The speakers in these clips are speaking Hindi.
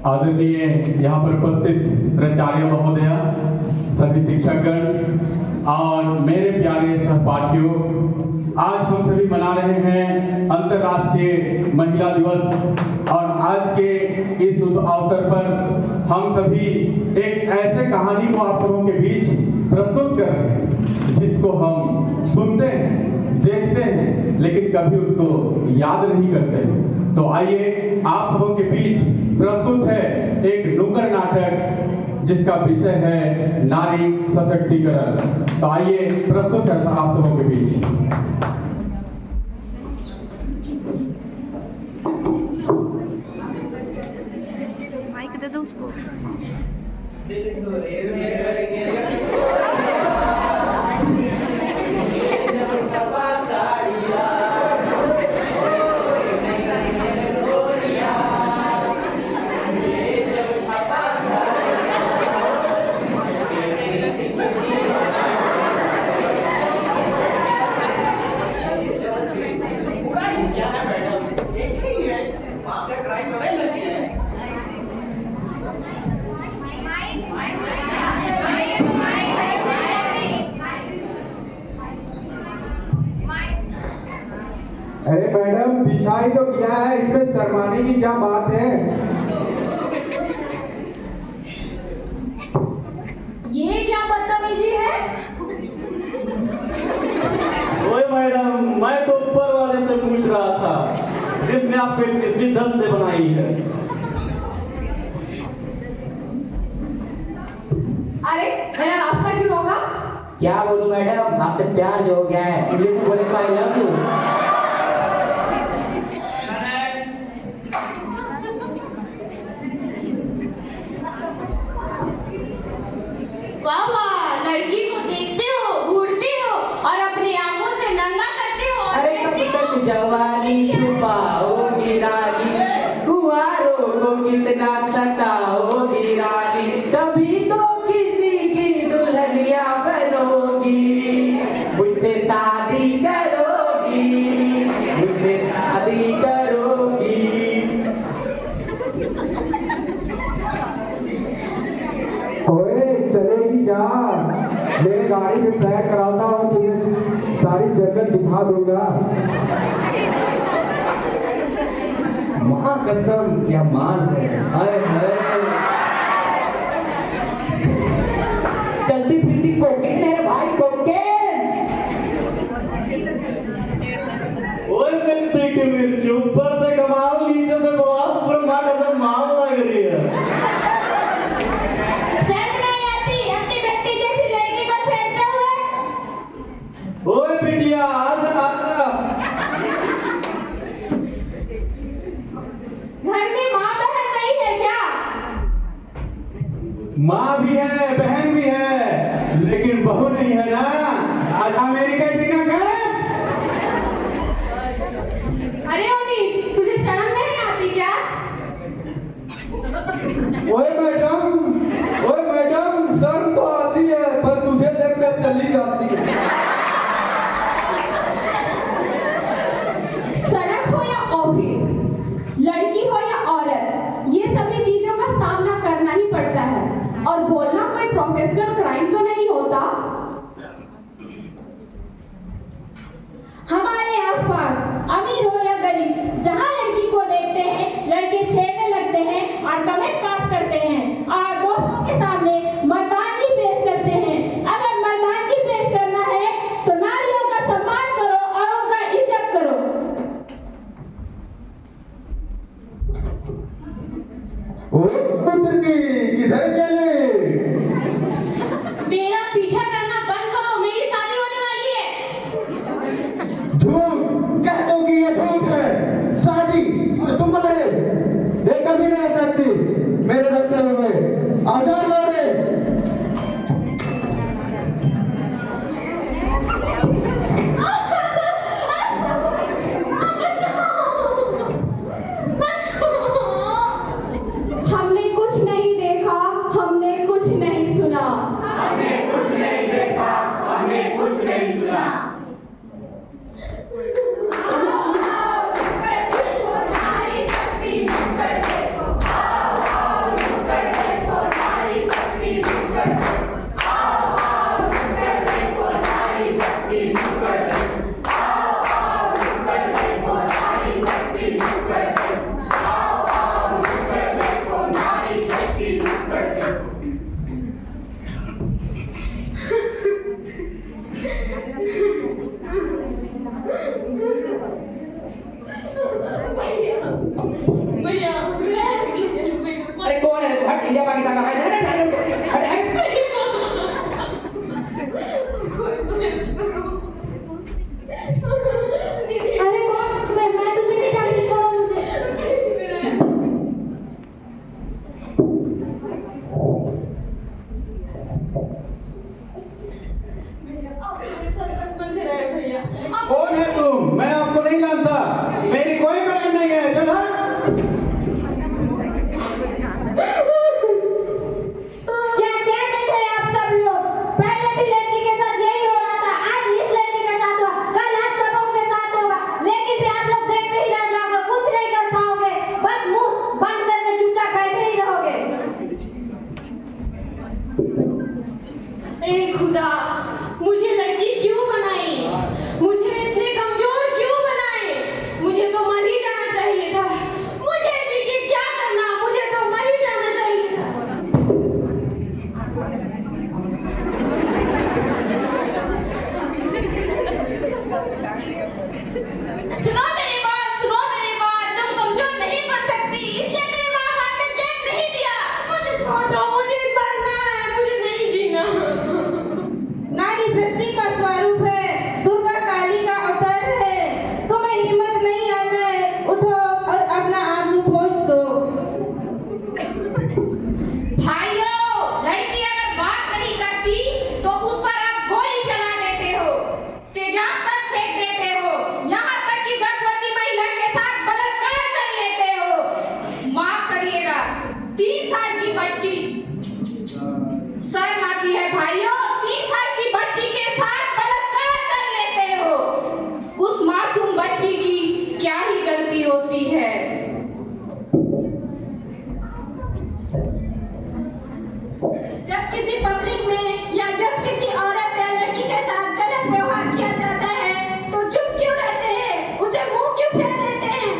आदरणीय यहाँ पर उपस्थित प्राचार्य महोदय, सभी शिक्षकगण और मेरे प्यारे सहपाठियों, आज हम सभी मना रहे हैं अंतर्राष्ट्रीय महिला दिवस। और आज के इस अवसर पर हम सभी एक ऐसे कहानी को आप सबों के बीच प्रस्तुत कर रहे हैं जिसको हम सुनते हैं, देखते हैं, लेकिन कभी उसको याद नहीं करते। तो आइए आप सबों के बीच प्रस्तुत है एक नुक्कड़ नाटक जिसका विषय है नारी सशक्तिकरण। तो आइए प्रस्तुत है आप सबों के बीच। माइक दे दो उसको। अरे मैडम, पीछा ही तो किया है, इसमें शर्माने की क्या बात है? ये क्या बदतमीजी है? ओए मैडम, मैं तो ऊपर वाले से पूछ रहा था जिसने आपको इतनी शिद्दत से बनाई है। अरे मेरा रास्ता क्यों रोका? क्या बोलूं मैडम, आपसे प्यार जो हो गया है, इंग्लिश में बोले तो आई लव यू। वाह वाह, लड़की को देखते हो, घूरते हो और अपनी आंखों से नंगा करते हो। अरे कब तक जवानी छुपाओगी रानी, कुंवारों को कितना सताओगी रानी, तभी तो किसी की दुल्हनिया बनोगी, मुझसे शादी करोगी, मुझसे शादी करोगी। ओए चलेगी क्या? मेरे गाड़ी में सैर कराता हूँ, तुझे सारी जगह दिखा दूंगा। माँ कसम क्या मान है, हाय हाय। चलती फिरती कोकेन है भाई, कोकेन। ओए मिट्टी की मिर्च, ऊपर से कमाल, नीचे से बवाल, पूरा माँ कसम माल लग रही है। शर्म नहीं आती अपनी बेटी जैसी लड़की को छेड़ते हुए? ओए बिटिया, आजा आजा। घर में माँ बहन नहीं है क्या? माँ भी है, बहन भी है, लेकिन बहू नहीं है ना। आज अमेरिका टीका कर। अरे ओ नीच, तुझे शर्म नहीं आती क्या? ओए मैडम, शर्म तो आती है, पर तुझे देखकर चली जाती है। सड़क हो या ऑफिस, लड़की हो या औरत, ये सभी चीजों का सामना करना ही पड़ता है। और बोलना कोई प्रोफेशनल क्राइम तो नहीं होता। हमारे आसपास अमीर हो या गरीब, जहाँ लड़की को देखते हैं लड़के छेड़ने लगते हैं और कमेंट पास करते हैं और दोस्तों के सामने मर्दानगी पेश करते हैं। अगर मर्दानगी पेश करना है तो नारियों का सम्मान करो और उनका इज्जत करो। ओए पुत्र की, किधर चले? मेरा पीछा करना बंद करो, मेरी शादी होने वाली है। झूठ कह दो कि ये झूठ है। शादी और तुम बने ये कभी नहीं हो सकती। मेरे रखते हुए आजाद हो रहे। हमने कुछ नहीं देखा, हमने कुछ नहीं सुना, हमने कुछ नहीं देखा, हमने कुछ नहीं सुना। अरे कौन मैं तुझे नहीं जानती, छोड़ो मुझे। कौन है तुम? मैं आपको नहीं जानता। मेरी कोई बहन नहीं है। चल हट। क्या क्या देख रहे हैं आप सब लोग? पहले भी लड़की के साथ यही हो रहा था, आज इस लड़की के साथ हुआ, कल आप सबों के साथ होगा, लेकिन भी आप लोग देखते ही रह जाओगे, कुछ नहीं कर पाओगे, बस मुंह बंद करके चुपचाप बैठे ही रहोगे। ए खुदा, मुझे लड़की क्यों बनाई? मुझे इतने कमजोर क्यों बनाए? मुझे तो मर ही जाना चाहिए था। मुझे जी के क्या करना? मुझे तो मर ही जाना चाहिए था। सुनो मेरी बात, तुम कमजोर नहीं पड़ सकती, इसलिए तेरे माँ बाप ने चैन नहीं दिया। मुझे छोड़ दो, मुझे मरना है, मुझे नहीं जीना। नारी शक्ति का स्वरूप है, दुर्गा काली का अवतार है। तुम्हें हिम्मत नहीं आना है, उठो और अपना आंसू पोंछ दो। भाइयों, लड़की अगर बात नहीं करती तो उस पर आप गोली चला देते हो, तेजाब तक फेंक देते हो, यहाँ तक कि गर्भवती महिला के साथ बलात्कार कर लेते हो। माफ करिएगा, 3 साल की बच्ची, शर्म आती है भाइयों, 3 साल की बच्ची के साथ बलात्कार कर लेते हो। उस मासूम बच्ची की क्या ही गलती होती है? जब किसी पब्लिक में या जब किसी औरत या लड़की के साथ गलत व्यवहार किया जाता है तो चुप क्यों रहते हैं? उसे मुंह क्यों फेर देते हैं?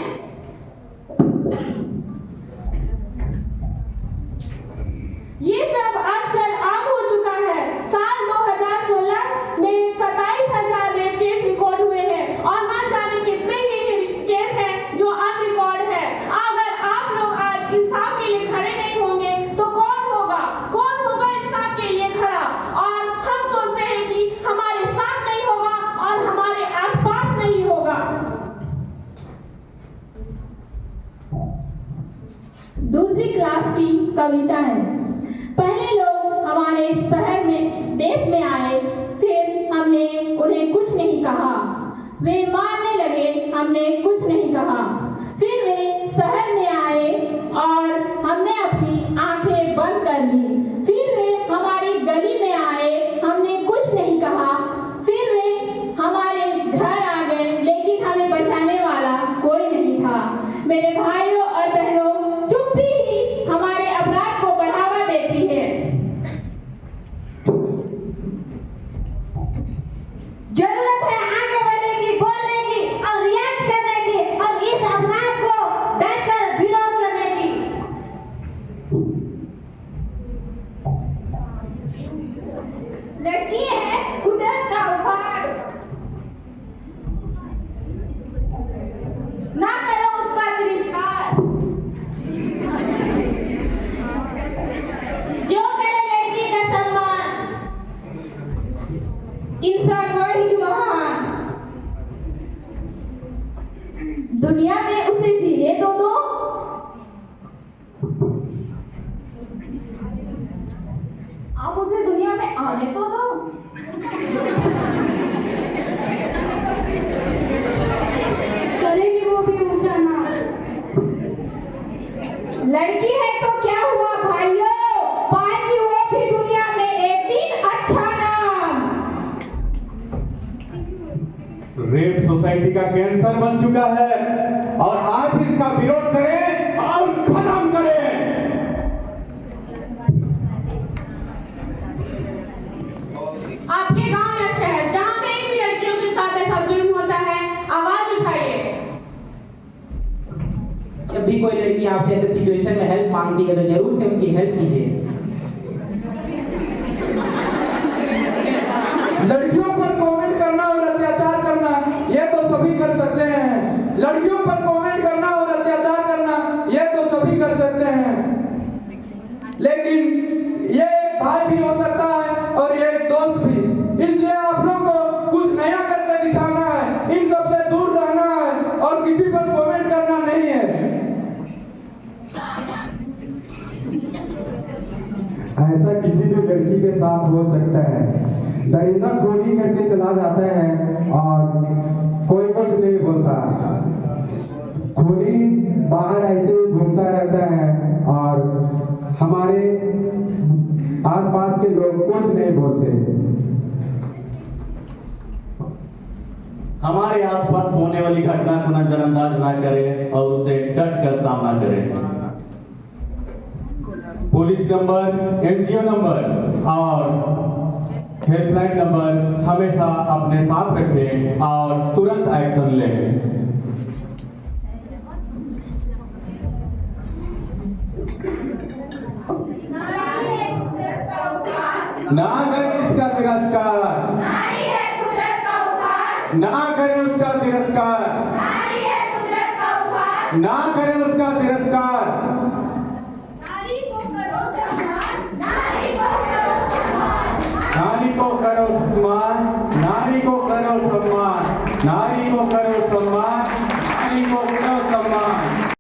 ये सब आजकल आम हो चुका है। साल 2016 में 27,000 रेप केस रिकॉर्ड हुए हैं और ना जाने कितने ही केस हैं जो अनरिकॉर्ड है। अगर आप लोग आज इंसाफ के लिए खड़े नहीं होंगे तो कौन होगा इंसाफ के लिए खड़ा? और हम सोचते हैं कि हमारे साथ नहीं होगा और हमारे आसपास नहीं होगा। दूसरी क्लास की कविता है। पहले लोग हमारे शहर में देश में आए, फिर हमने उन्हें कुछ नहीं कहा। वे मारने लगे, हमने कुछ नहीं कहा। फिर वे शहर में आए और हमने अपनी आंखें बंद कर ली। फिर वे हमारी गली में आए, हमने कुछ नहीं कहा। फिर वे हमारे घर आ गए, लेकिन हमें बचाने वाला कोई नहीं था। मेरे भाइयों और बहनों, चुप्पी ही हमारे अपराध को बढ़ावा देती है। जरूरत है आगे बढ़ने की, बोलने की और रिएक्ट करने की और इस अपराध को डटकर विरोध करने की। लड़की है कुदरत का उपहार, ना करो उसका तिरस्कार। जो करे लड़की का सम्मान, इंसान वही महान। दुनिया में उसे जीने तो दो। आप उसे दुनिया में आने तो दो। करेगी वो भी ऊंचा नाम। लड़की है तो क्या हुआ भाइयों, पाएगी वो भी दुनिया में एक दिन अच्छा नाम। रेप सोसाइटी का कैंसर बन चुका है और आज इसका विरोध करें और खत्म करें। आपके गांव या शहर जहां कहीं भी लड़कियों के साथ ऐसा जुल्म होता है, आवाज उठाइए। जब भी कोई लड़की आपसे ऐसे सिचुएशन में हेल्प मांगती है तो जरूर से उनकी हेल्प कीजिए। लड़कियों पर कमेंट करना और अत्याचार करना ये तो सभी कर सकते हैं। लड़कियों पर कमेंट करना और अत्याचार करना ये तो सभी कर सकते हैं, लेकिन ये एक भाई भी हो सकता है और ये एक दोस्त भी। इसलिए आप लोग को कुछ नया करके दिखाना है। किसी पर कमेंट करना नहीं है। ऐसा किसी भी लड़की के साथ हो सकता है। दरिंदा खोली करके चला जाता है और कोई कुछ नहीं बोलता। खोली बाहर ऐसे ही घूमता रहता है और हमारे आसपास के लोग कुछ नहीं बोलते। हमारे आसपास होने वाली घटना को नजरअंदाज ना करें और उसे डट कर सामना करें। पुलिस नंबर, एनजीओ नंबर और हेल्पलाइन नंबर हमेशा अपने साथ रखें और तुरंत एक्शन लें। ना करें इसका तिरस्कार, नारी है कुदरत का उपहार, ना करें उसका तिरस्कार, नारी है कुदरत का उपहार, ना करें उसका तिरस्कार। नारी को करो सम्मान, नारी को करो सम्मान, नारी को करो सम्मान, नारी को करो सम्मान, नारी को करो सम्मान, नारी को करो